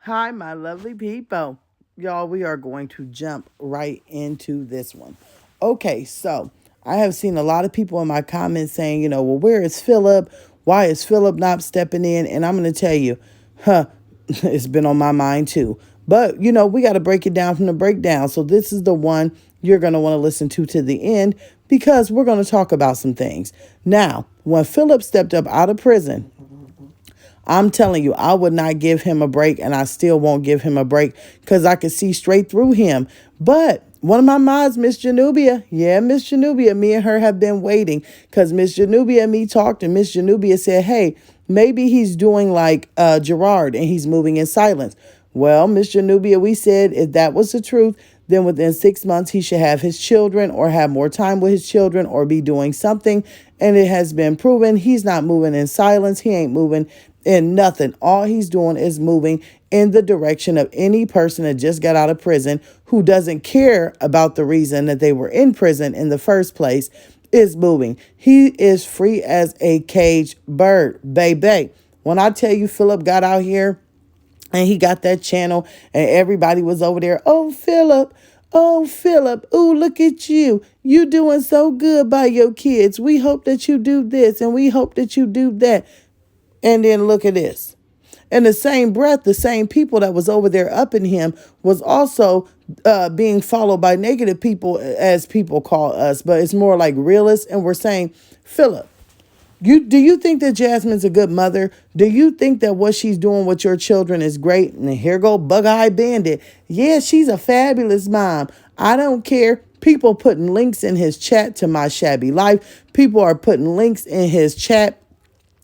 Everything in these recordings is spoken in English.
Hi, my lovely people. Y'all, we are going to jump right into this one. Okay, so I have seen a lot of people in my comments saying, well, where is Philip? Why is Philip not stepping in? And I'm going to tell you, it's been on my mind too. But, we got to break it down from the breakdown. So this is the one you're going to want to listen to the end because we're going to talk about some things. Now, when Philip stepped up out of prison, I'm telling you, I would not give him a break, and I still won't give him a break because I could see straight through him. But one of my mods, Miss Janubia, Miss Janubia, me and her have been waiting because Miss Janubia and me talked, and Miss Janubia said, hey, maybe he's doing like Gerard and he's moving in silence. Well, Miss Janubia, we said if that was the truth, then within 6 months he should have his children or have more time with his children or be doing something. And it has been proven he's not moving in silence. He ain't moving in nothing. All he's doing is moving in the direction of any person that just got out of prison who doesn't care about the reason that they were in prison in the first place is moving. He is free as a caged bird, baby. When I tell you Philip got out here and he got that channel and everybody was over there, oh, Philip, oh, Philip, ooh, look at you. You doing so good by your kids. We hope that you do this and we hope that you do that. And then look at this. In the same breath, the same people that was over there upping him was also being followed by negative people, as people call us. But it's more like realists. And we're saying, Philip, do you think that Jasmine's a good mother? Do you think that what she's doing with your children is great? And here go Bug-Eye Bandit. Yeah, she's a fabulous mom. I don't care. People putting links in his chat to My Shabby Life. People are putting links in his chat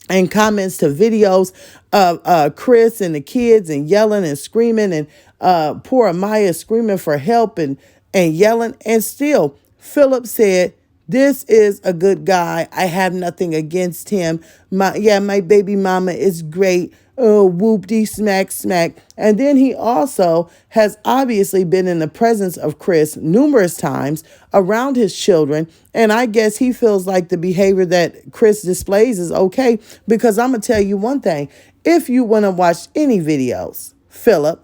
and comments to videos of Chris and the kids and yelling and screaming and poor Amaya screaming for help and yelling. And still, Philip said, this is a good guy. I have nothing against him. My baby mama is great. Oh, whoop-dee, smack, smack. And then he also has obviously been in the presence of Chris numerous times around his children. And I guess he feels like the behavior that Chris displays is okay. Because I'm going to tell you one thing. If you want to watch any videos, Philip,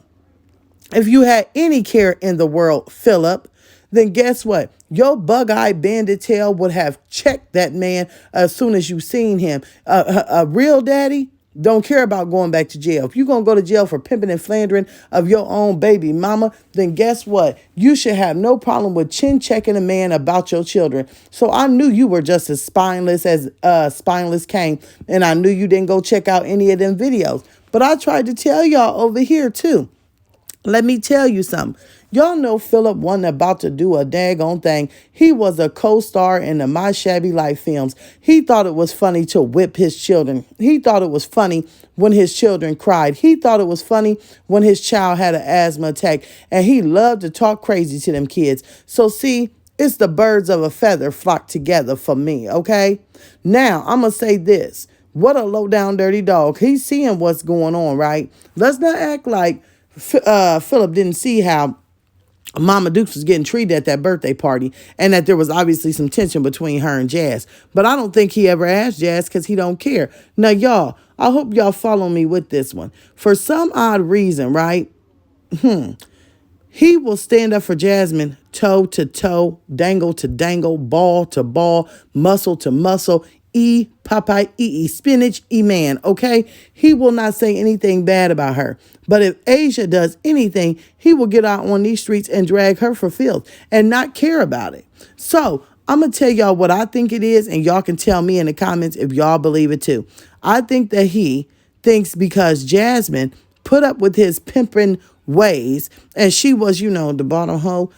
if you had any care in the world, Philip, then guess what? Your bug-eyed bandit tail would have checked that man as soon as you seen him. A real daddy don't care about going back to jail. If you're going to go to jail for pimping and slandering of your own baby mama, then guess what? You should have no problem with chin checking a man about your children. So I knew you were just as spineless as spineless came, and I knew you didn't go check out any of them videos. But I tried to tell y'all over here too. Let me tell you something. Y'all know Philip wasn't about to do a daggone thing. He was a co-star in the My Shabby Life films. He thought it was funny to whip his children. He thought it was funny when his children cried. He thought it was funny when his child had an asthma attack. And he loved to talk crazy to them kids. So see, it's the birds of a feather flock together for me, okay? Now, I'm going to say this. What a low down dirty dog. He's seeing what's going on, right? Let's not act like Philip didn't see how Mama Dukes was getting treated at that birthday party and that there was obviously some tension between her and Jazz. But I don't think he ever asked Jazz because he don't care. Now, y'all, I hope y'all follow me with this one. For some odd reason, right? He will stand up for Jasmine toe to toe, dangle to dangle, ball to ball, muscle to muscle, Popeye, spinach, man, okay? He will not say anything bad about her. But if Asia does anything, he will get out on these streets and drag her for filth and not care about it. So I'm going to tell y'all what I think it is, and y'all can tell me in the comments if y'all believe it too. I think that he thinks because Jasmine put up with his pimping ways, and she was, the bottom hoe,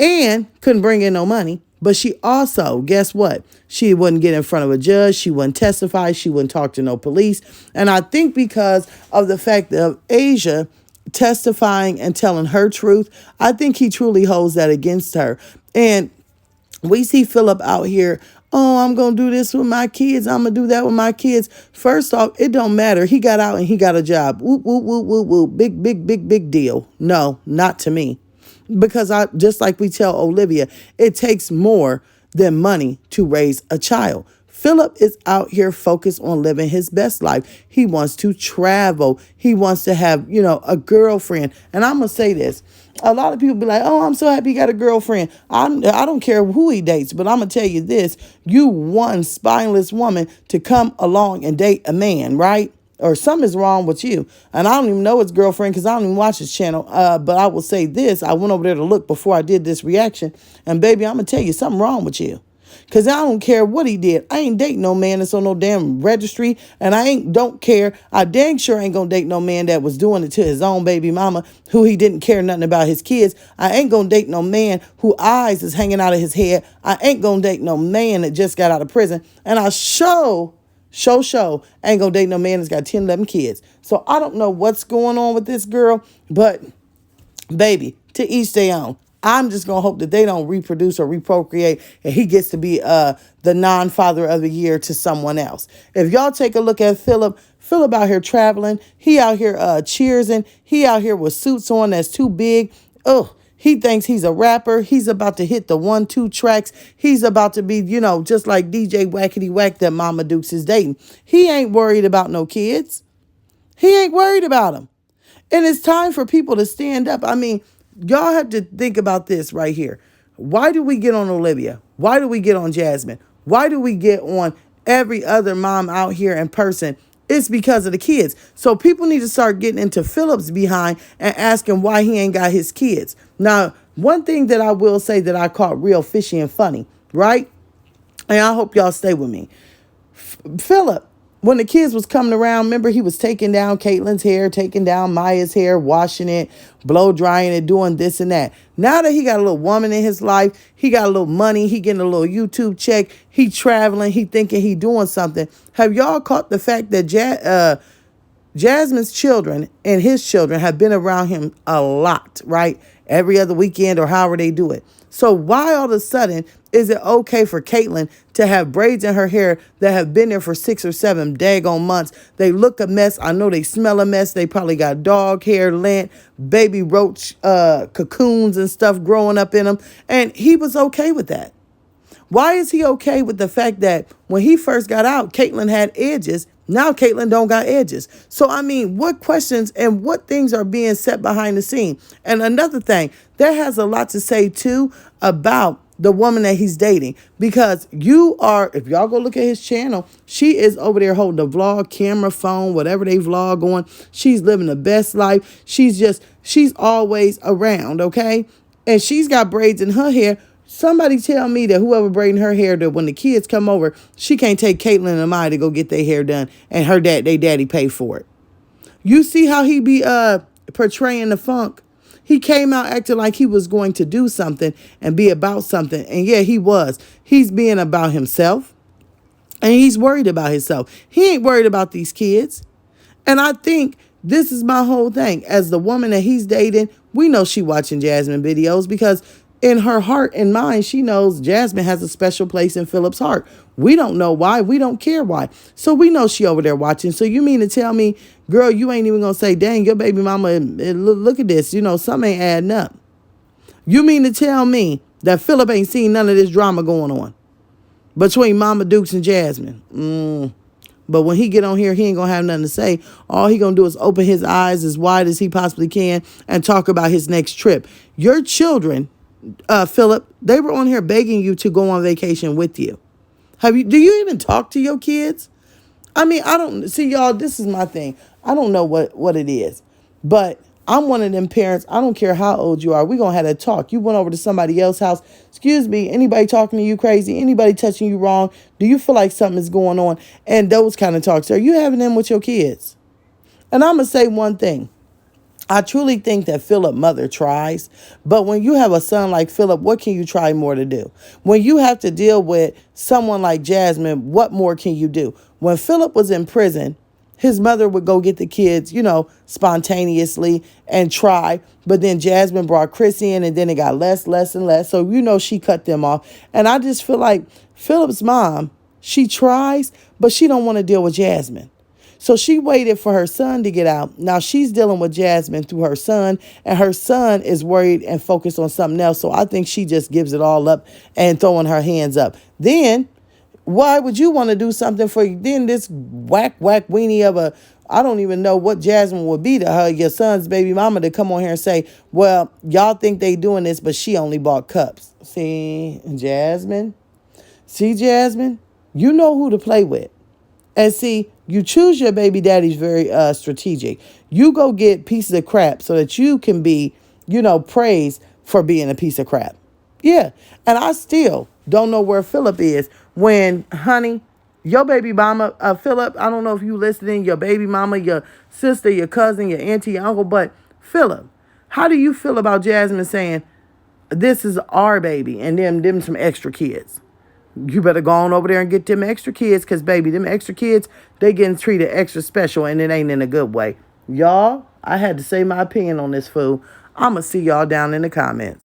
and couldn't bring in no money. But she also, guess what? She wouldn't get in front of a judge. She wouldn't testify. She wouldn't talk to no police. And I think because of the fact of Asia testifying and telling her truth, I think he truly holds that against her. And we see Philip out here, oh, I'm going to do this with my kids. I'm going to do that with my kids. First off, it don't matter. He got out and he got a job. Whoop, whoop, whoop, whoop, whoop. Big, big, big, big deal. No, not to me. Because just like we tell Olivia, it takes more than money to raise a child. Philip is out here focused on living his best life. He wants to travel. He wants to have, a girlfriend. And I'm going to say this. A lot of people be like, oh, I'm so happy he got a girlfriend. I don't care who he dates, but I'm going to tell you this. You one spineless woman to come along and date a man, right? Or something is wrong with you. And I don't even know his girlfriend because I don't even watch his channel. But I will say this. I went over there to look before I did this reaction. And baby, I'm going to tell you something wrong with you. Because I don't care what he did. I ain't dating no man that's on no damn registry. And don't care. I dang sure ain't going to date no man that was doing it to his own baby mama who he didn't care nothing about his kids. I ain't going to date no man who eyes is hanging out of his head. I ain't going to date no man that just got out of prison. And I ain't gonna date no man that's got 10, 11 kids. So I don't know what's going on with this girl, but baby, to each their own. I'm just gonna hope that they don't reproduce or reprocreate and he gets to be the non-father of the year to someone else. If y'all take a look at Philip out here traveling, he out here cheersing, he out here with suits on that's too big. Ugh. He thinks he's a rapper. He's about to hit the 1-2 tracks. He's about to be, just like DJ Wackety Wack that Mama Dukes is dating. He ain't worried about no kids. He ain't worried about them. And it's time for people to stand up. I mean, y'all have to think about this right here. Why do we get on Olivia? Why do we get on Jasmine? Why do we get on every other mom out here in person? It's because of the kids. So people need to start getting into Philip's behind and asking why he ain't got his kids. Now, one thing that I will say that I caught real fishy and funny, right? And I hope y'all stay with me. Philip, when the kids was coming around, remember he was taking down Caitlyn's hair, taking down Maya's hair, washing it, blow drying it, doing this and that. Now that he got a little woman in his life, he got a little money, he getting a little YouTube check, he traveling, he thinking he doing something. Have y'all caught the fact that Jasmine's children and his children have been around him a lot, right? Every other weekend or however they do it. So why all of a sudden is it okay for Caitlyn to have braids in her hair that have been there for 6 or 7 daggone months? They look a mess. I know they smell a mess. They probably got dog hair, lint, baby roach, cocoons and stuff growing up in them. And he was okay with that. Why is he okay with the fact that when he first got out, Caitlyn had edges? Now Caitlyn don't got edges. So, I mean, what questions and what things are being set behind the scene? And another thing, that has a lot to say, too, about the woman that he's dating. Because if y'all go look at his channel, she is over there holding a vlog, camera, phone, whatever they vlog on. She's living the best life. She's always around, okay? And she's got braids in her hair. Somebody tell me that whoever braiding her hair, that when the kids come over, she can't take Caitlyn and Maya to go get their hair done and they daddy pay for it. You see how he be portraying the funk? He came out acting like he was going to do something and be about something. And yeah, he was. He's being about himself. And he's worried about himself. He ain't worried about these kids. And I think this is my whole thing. As the woman that he's dating, we know she watching Jasmine videos because in her heart and mind, she knows Jasmine has a special place in Philip's heart. We don't know why. We don't care why. So we know she over there watching. So you mean to tell me, girl, you ain't even going to say, dang, your baby mama, look at this. Something ain't adding up. You mean to tell me that Philip ain't seen none of this drama going on between Mama Dukes and Jasmine? But when he get on here, he ain't going to have nothing to say. All he going to do is open his eyes as wide as he possibly can and talk about his next trip. Your children, Philip, they were on here begging you to go on vacation with you. Do you even talk to your kids? I mean, I don't see, y'all, this is my thing. I don't know what it is, but I'm one of them parents. I don't care how old you are. We're going to have that talk. You went over to somebody else's house. Excuse me, anybody talking to you crazy? Anybody touching you wrong? Do you feel like something is going on? And those kind of talks. Are you having them with your kids? And I'm going to say one thing. I truly think that Philip mother tries, but when you have a son like Philip, what can you try more to do? When you have to deal with someone like Jasmine, what more can you do? When Philip was in prison, his mother would go get the kids, spontaneously and try, but then Jasmine brought Chris in and then it got less and less. So, she cut them off. And I just feel like Philip's mom, she tries, but she don't want to deal with Jasmine. So she waited for her son to get out. Now she's dealing with Jasmine through her son, and her son is worried and focused on something else. So I think she just gives it all up and throwing her hands up. Then Why would you want to do something for you? Then this whack weenie of a, I don't even know what Jasmine would be to her, your son's baby mama, to come on here and say, well, y'all think they doing this, but she only bought cups. See, Jasmine? See, Jasmine? You know who to play with. And see, you choose your baby daddies very strategic. You go get pieces of crap so that you can be, praised for being a piece of crap. Yeah. And I still don't know where Philip is when, honey, your baby mama, Philip, I don't know if you listening, your baby mama, your sister, your cousin, your auntie, your uncle, but Philip, how do you feel about Jasmine saying, this is our baby and them some extra kids? You better go on over there and get them extra kids, because, baby, them extra kids, they getting treated extra special, and it ain't in a good way. Y'all, I had to say my opinion on this fool. I'm going to see y'all down in the comments.